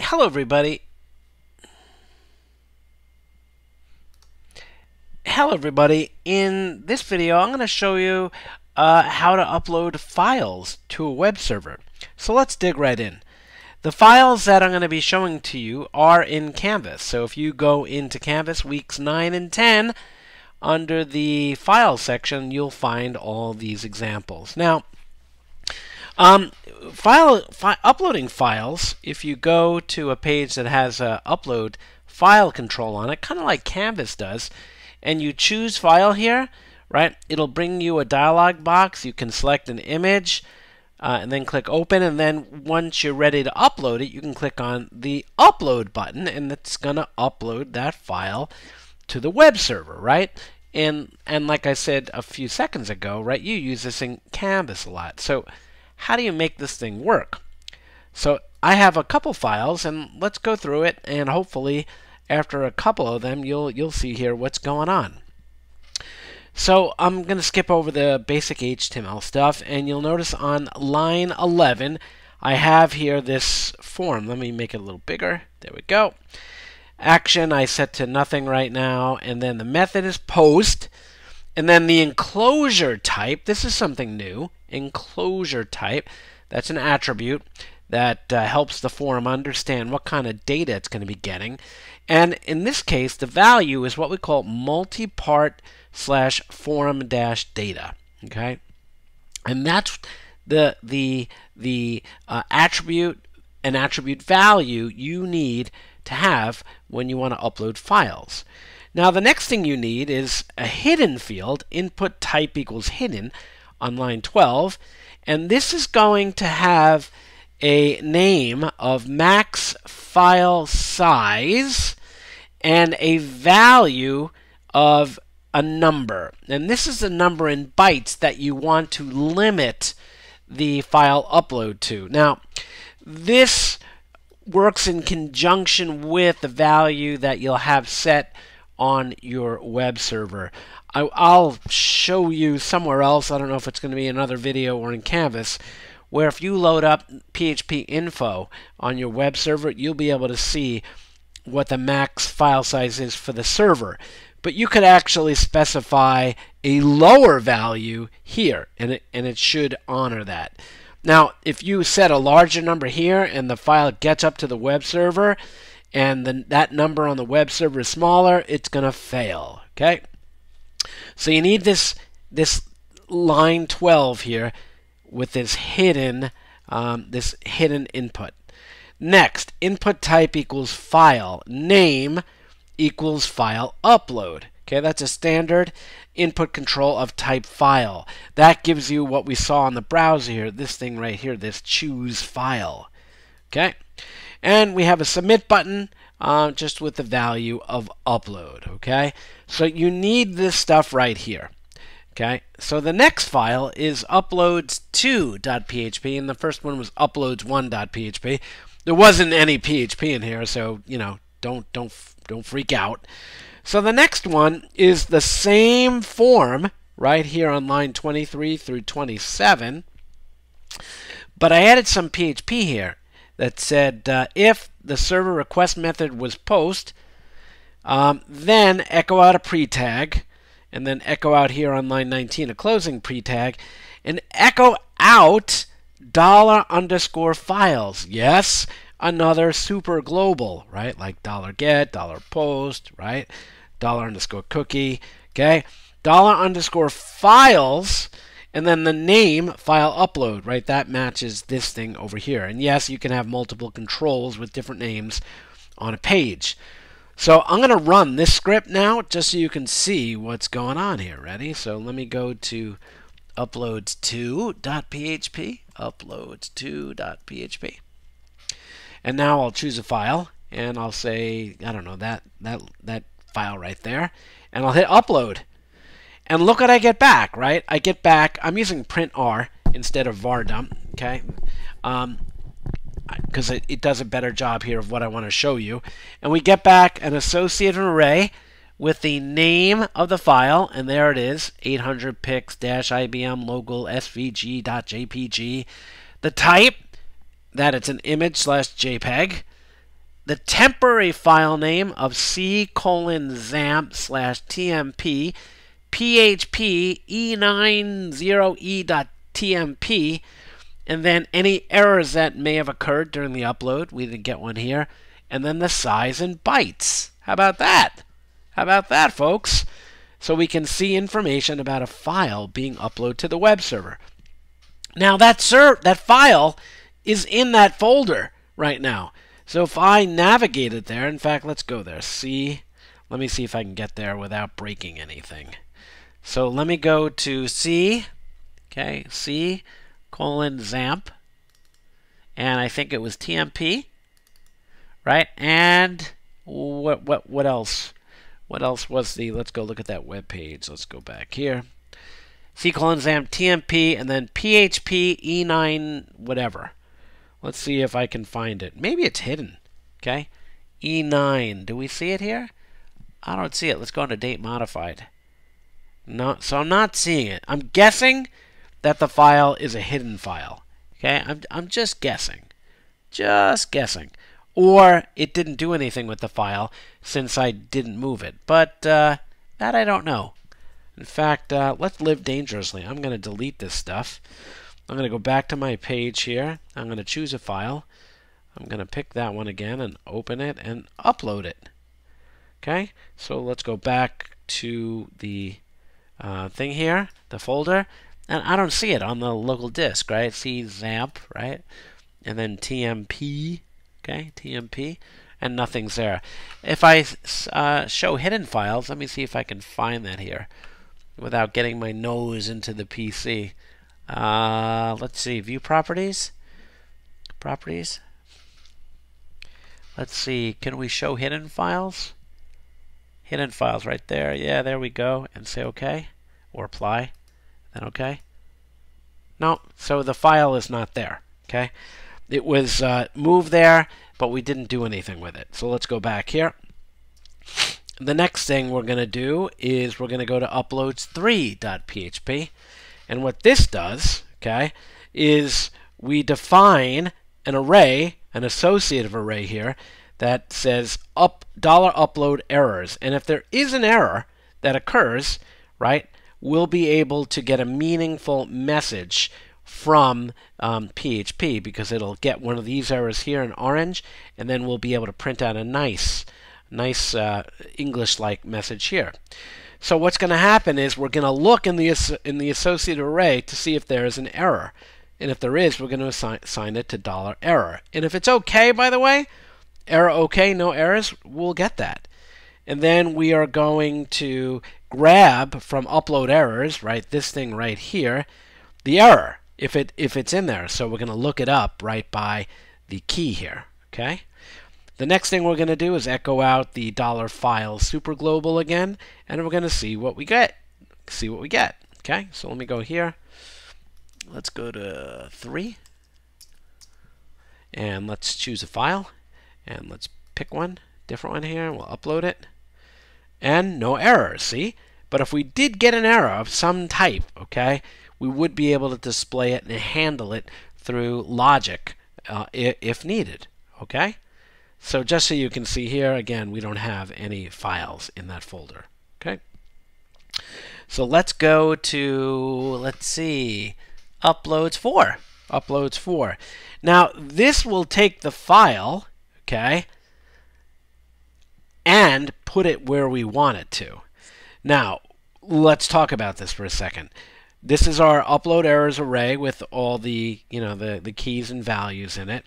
Hello everybody. In this video I'm going to show you how to upload files to a web server. So let's dig right in. The files that I'm going to be showing to you are in Canvas. So if you go into Canvas weeks 9 and 10 under the file section, you'll find all these examples. Now, uploading files, if you go to a page that has upload file control on it, kind of like Canvas does, and you choose file here, right, it'll bring you a dialog box. You can select an image and then click open, and then once you're ready to upload it, you can click on the upload button, and it's going to upload that file to the web server, right? And like I said a few seconds ago, right, you use this in Canvas a lot. So how do you make this thing work? So I have a couple files, and let's go through it, and hopefully after a couple of them you'll see here what's going on. So I'm going to skip over the basic HTML stuff, and you'll notice on line 11 I have here this form. Let me make it a little bigger. There we go. Action I set to nothing right now, and then the method is post, and then the enclosure type, this is something new. Enclosure type, that's an attribute that helps the form understand what kind of data it's going to be getting. And in this case, the value is what we call multi-part / form data. Okay, and that's the attribute, an attribute value you need to have when you want to upload files. Now the next thing you need is a hidden field, input type equals hidden, on line 12, and this is going to have a name of max file size and a value of a number. And this is a number in bytes that you want to limit the file upload to. Now, this works in conjunction with the value that you'll have set on your web server. I'll show you somewhere else, I don't know if it's going to be another video or in Canvas, where if you load up PHP info on your web server, you'll be able to see what the max file size is for the server. But you could actually specify a lower value here, and it should honor that. Now, if you set a larger number here and the file gets up to the web server, and then that number on the web server is smaller, it's going to fail. Okay? So you need this line 12 here with this hidden input. Next, input type equals file. Name equals file upload. Okay, that's a standard input control of type file. That gives you what we saw on the browser here, this thing right here, this choose file. Okay, and we have a submit button just with the value of upload. Okay, so you need this stuff right here. Okay, so the next file is uploads2.php, and the first one was uploads1.php. There wasn't any PHP in here, so don't freak out. So the next one is the same form right here on line 23 through 27, but I added some PHP here that said if the server request method was post, then echo out a pre-tag, and then echo out here on line 19 a closing pre-tag, and echo out $_files. Yes, another super global, right? Like $get, $post, right? $_cookie, okay? $_files, and then the name file upload, right? That matches this thing over here. And yes, you can have multiple controls with different names on a page. So I'm going to run this script now just so you can see what's going on here. Ready? So let me go to uploads2.php, uploads2.php. And now I'll choose a file, and I'll say, I don't know, that file right there, and I'll hit upload. And look what I get back, right? I get back, I'm using print R instead of var dump, okay? Because it does a better job here of what I want to show you. And we get back an associated array with the name of the file, and there it is, 800 pix-ibm local svg.jpg. The type, that it's an image / JPEG. the temporary file name of c:/zamp/tmp php e90e.tmp, and then any errors that may have occurred during the upload. We didn't get one here. And then the size in bytes. How about that? How about that, folks? So we can see information about a file being uploaded to the web server. Now that file is in that folder right now. So if I navigate it there, in fact, let's go there. Let me see if I can get there without breaking anything. So let me go to c:/zamp, and I think it was TMP, right? And what else? What else was let's go look at that web page. Let's go back here. c:/zamp TMP and then PHP E9 whatever. Let's see if I can find it. Maybe it's hidden. Okay, E9. Do we see it here? I don't see it. Let's go into date modified. No, so I'm not seeing it. I'm guessing that the file is a hidden file. Okay, I'm just guessing. Just guessing. Or it didn't do anything with the file since I didn't move it. But that I don't know. In fact, let's live dangerously. I'm going to delete this stuff. I'm going to go back to my page here. I'm going to choose a file. I'm going to pick that one again and open it and upload it. Okay, so let's go back to the thing here, the folder. And I don't see it on the local disk, right? See XAMPP, right? And then TMP, okay, TMP, and nothing's there. If I show hidden files, let me see if I can find that here without getting my nose into the PC. Let's see, view properties. Properties. Let's see, can we show hidden files? Hidden files right there. Yeah, there we go. And say OK or apply. Then OK. No, so the file is not there. Okay, it was moved there, but we didn't do anything with it. So let's go back here. The next thing we're going to do is we're going to go to uploads3.php, and what this does, okay, is we define an array, an associative array here that says $upload errors, and if there is an error that occurs, right, we'll be able to get a meaningful message from PHP because it'll get one of these errors here in orange, and then we'll be able to print out a nice English-like message here. So what's going to happen is we're going to look in the associative array to see if there is an error, and if there is, we're going to assign it to $error. And if it's okay, by the way, error okay, no errors, we'll get that. And then we are going to grab from upload errors, right, this thing right here, the error if it's in there. So we're going to look it up right by the key here. Okay. The next thing we're going to do is echo out the $file superglobal again, and we're going to see what we get. Okay. So let me go here. Let's go to 3, and let's choose a file, and let's pick one, different one here. We'll upload it. And no errors, see? But if we did get an error of some type, okay, we would be able to display it and handle it through logic if needed, okay? So just so you can see here, again, we don't have any files in that folder, okay? So let's go to, let's see, uploads 4. Uploads 4. Now, this will take the file, okay, and put it where we want it to. Now, let's talk about this for a second. This is our upload errors array with all the, the keys and values in it.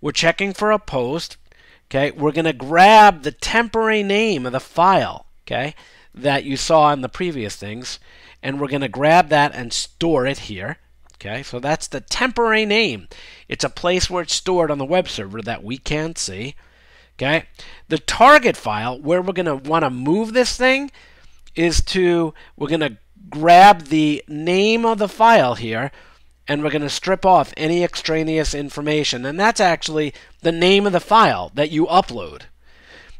We're checking for a post. Okay, we're going to grab the temporary name of the file, okay, that you saw in the previous things, and we're going to grab that and store it here. Okay, so that's the temporary name. It's a place where it's stored on the web server that we can't see. Okay, the target file where we're going to want to move this thing is we're going to grab the name of the file here, and we're going to strip off any extraneous information, and that's actually the name of the file that you upload.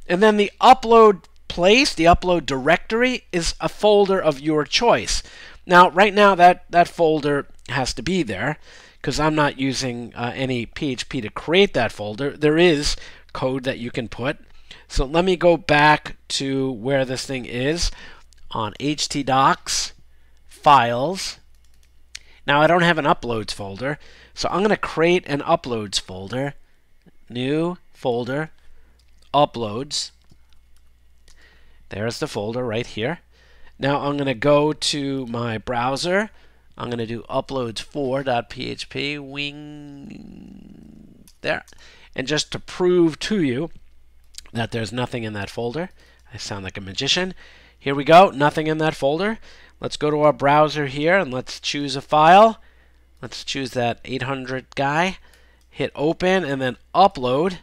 And then the upload place, the upload directory, is a folder of your choice. Now, right now, that folder has to be there because I'm not using any PHP to create that folder. There is code that you can put. So let me go back to where this thing is on htdocs, files. Now I don't have an uploads folder, so I'm going to create an uploads folder. New folder, uploads. There's the folder right here. Now I'm going to go to my browser. I'm going to do uploads4.php wing there. And just to prove to you that there's nothing in that folder, I sound like a magician. Here we go, nothing in that folder. Let's go to our browser here and let's choose a file. Let's choose that 800 guy. Hit open and then upload.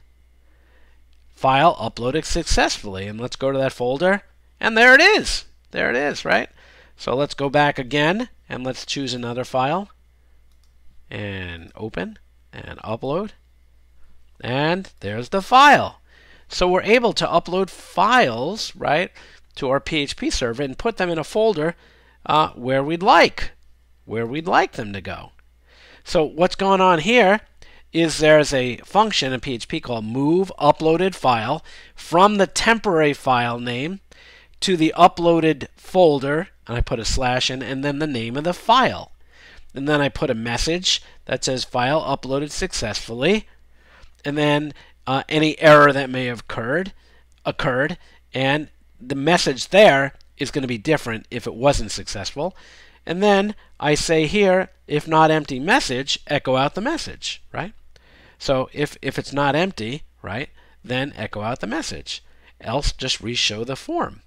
File uploaded successfully. And let's go to that folder. And there it is. There it is, right? So let's go back again and let's choose another file. And open and upload. And there's the file. So we're able to upload files, right, to our PHP server and put them in a folder where we'd like them to go. So what's going on here is there's a function in PHP called move uploaded file from the temporary file name to the uploaded folder, and I put a slash in, and then the name of the file. And then I put a message that says file uploaded successfully, and then any error that may have occurred, and the message there is going to be different if it wasn't successful. And then I say here, if not empty message, echo out the message, right? So if it's not empty, right, then echo out the message. Else just re-show the form.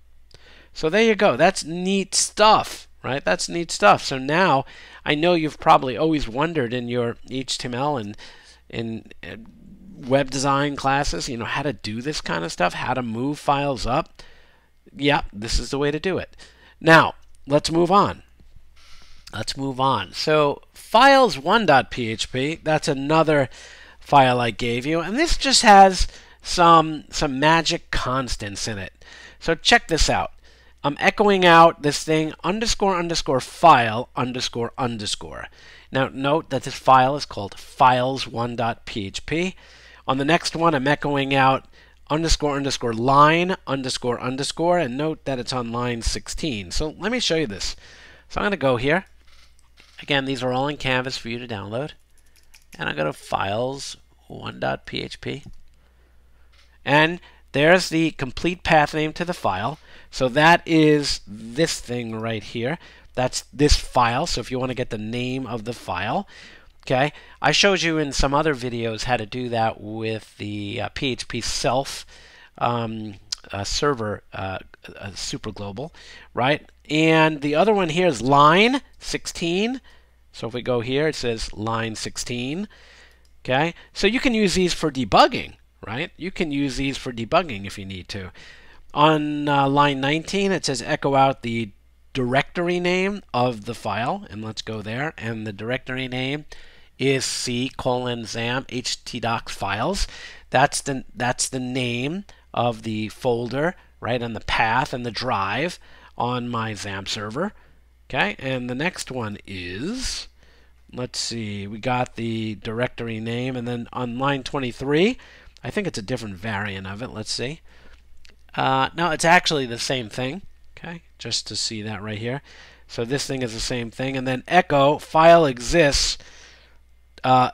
So there you go. That's neat stuff, right? That's neat stuff. So now I know you've probably always wondered in your HTML and in web design classes, how to do this kind of stuff, how to move files up. Yeah, this is the way to do it. Now, let's move on. Let's move on. So files1.php, that's another file I gave you, and this just has some magic constants in it. So check this out. I'm echoing out this thing __file__. Now note that this file is called files1.php. On the next one, I'm echoing out __line__, and note that it's on line 16. So let me show you this. So I'm going to go here. Again, these are all in Canvas for you to download. And I go to files1.php. And there's the complete path name to the file. So that is this thing right here. That's this file. So if you want to get the name of the file, okay. I showed you in some other videos how to do that with the PHP self server super global, right? And the other one here is line 16. So if we go here, it says line 16. Okay. So you can use these for debugging, right? You can use these for debugging if you need to. On line 19, it says echo out the directory name of the file, and let's go there. And the directory name is c:\xampp htdocs files. That's the name of the folder, right, and the path and the drive on my XAMPP server. Okay, and the next one is, let's see, we got the directory name, and then on line 23, I think it's a different variant of it. Let's see. No, it's actually the same thing. Okay, just to see that right here. So this thing is the same thing, and then echo file exists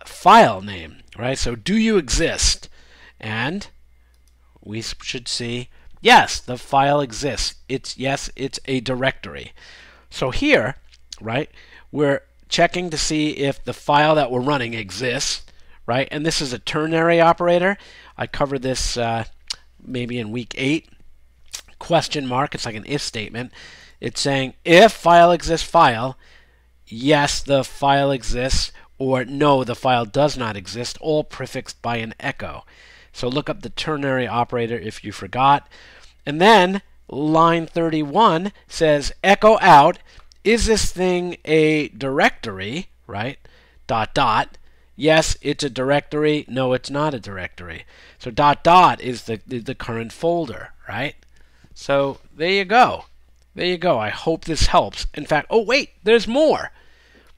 file name, right? So do you exist? And we should see, yes, the file exists. It's a directory. So here, right, we're checking to see if the file that we're running exists, right? And this is a ternary operator. I covered this maybe in week 8. Question mark, it's like an if statement. It's saying if file exists file, yes, the file exists, or no, the file does not exist, all prefixed by an echo. So look up the ternary operator if you forgot. And then line 31 says echo out, is this thing a directory, right? ... Yes, it's a directory. No, it's not a directory. So ... is the current folder, right? So there you go. There you go. I hope this helps. In fact, oh wait, there's more.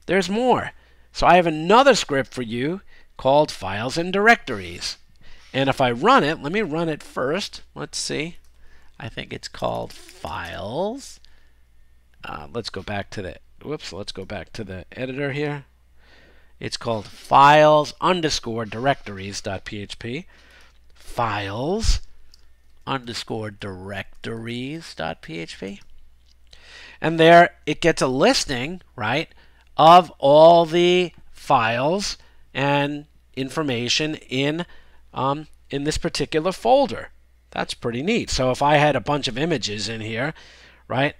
There's more. So I have another script for you called files and directories. And if I run it, let me run it first. Let's see. I think it's called files. Let's go back to the let's go back to the editor here. It's called files underscore directories.php. Files underscore directories.php. And there it gets a listing, right, of all the files and information in this particular folder. That's pretty neat. So if I had a bunch of images in here, right,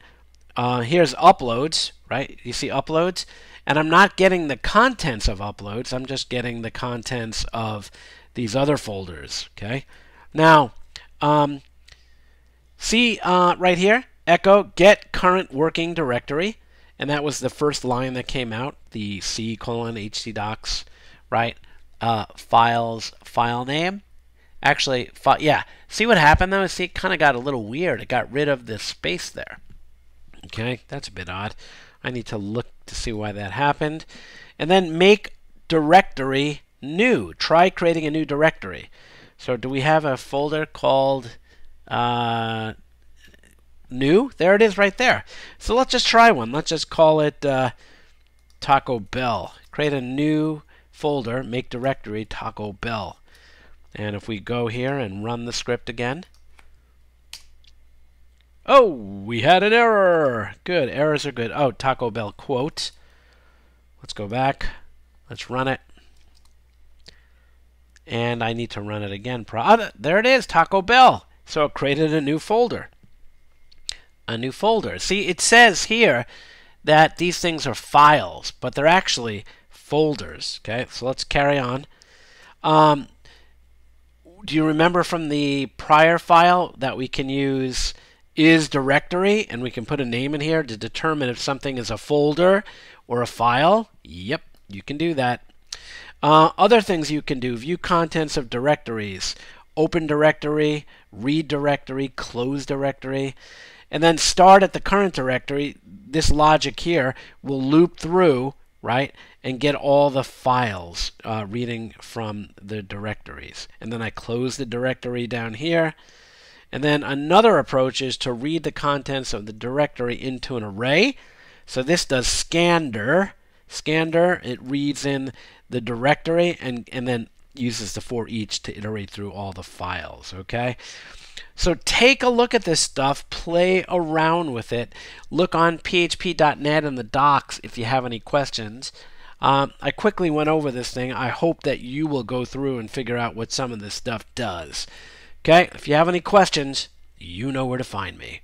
here's uploads, right? You see uploads? And I'm not getting the contents of uploads. I'm just getting the contents of these other folders, okay? Now, see right here, echo get current working directory. And that was the first line that came out, the C:/htdocs, right? Files, file name. Actually, yeah. See what happened though? See, it kind of got a little weird. It got rid of the space there. Okay, that's a bit odd. I need to look to see why that happened. And then make directory new. Try creating a new directory. So do we have a folder called new? There it is right there. So let's just try one. Let's just call it Taco Bell. Create a new folder, make directory Taco Bell. And if we go here and run the script again, oh, we had an error. Good, errors are good. Oh, Taco Bell quote. Let's go back. Let's run it. And I need to run it again. There it is, Taco Bell. So it created a new folder. A new folder. See, it says here that these things are files, but they're actually folders. Okay, so let's carry on. Do you remember from the prior file that we can use is directory, and we can put a name in here to determine if something is a folder or a file? Yep, you can do that. Other things you can do: view contents of directories, open directory, read directory, close directory, and then start at the current directory. This logic here will loop through, right, and get all the files reading from the directories. And then I close the directory down here. And then another approach is to read the contents of the directory into an array. So this does scander. Scander, it reads in the directory and then uses the for each to iterate through all the files, okay? So take a look at this stuff, play around with it. Look on php.net and the docs if you have any questions. I quickly went over this thing. I hope that you will go through and figure out what some of this stuff does. Okay, if you have any questions, you know where to find me.